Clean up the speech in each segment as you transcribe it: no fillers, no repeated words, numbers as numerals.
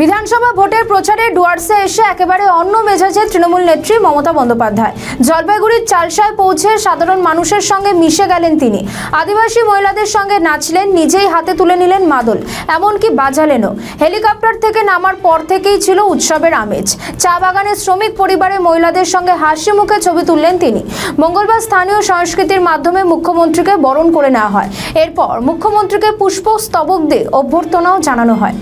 বিধানসভা ভোটের প্রচারে ডুয়ার্সে এসে একেবারে অন্য মেজাজে তৃণমূল নেত্রী মমতা বন্দ্যোপাধ্যায় জলপাইগুড়ির চালসায় পৌঁছে সাধারণ মানুষের সঙ্গে মিশে গেলেন তিনি। আদিবাসী মহিলাদের সঙ্গে নাচলেন, নিজেই হাতে তুলে নিলেন মাদল, এমনকি বাজালেনও। হেলিকপ্টার থেকে নামার পর থেকেই ছিল উৎসবের আমেজ। চা বাগানের শ্রমিক পরিবারের মহিলাদের সঙ্গে হাসি মুখে ছবি তুললেন তিনি। মঙ্গলবার স্থানীয় সংস্কৃতির মাধ্যমে মুখ্যমন্ত্রীকে বরণ করে নেওয়া হয়। এরপর মুখ্যমন্ত্রীকে পুষ্পস্তবক দিয়ে অভ্যর্থনাও জানানো হয়।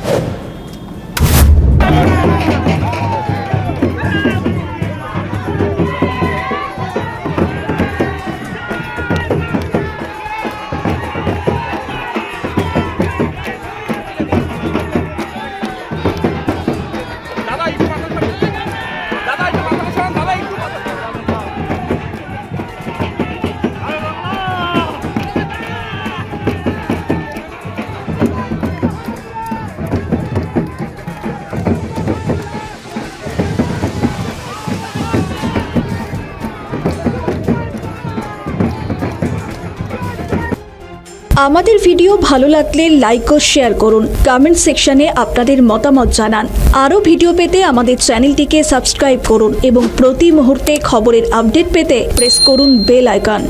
আমাদের ভিডিও ভালো লাগলে লাইক ও শেয়ার করুন, কমেন্ট সেকশনে আপনাদের মতামত জানান। আরও ভিডিও পেতে আমাদের চ্যানেলটিকে সাবস্ক্রাইব করুন এবং প্রতি মুহূর্তে খবরের আপডেট পেতে প্রেস করুন বেল আইকন।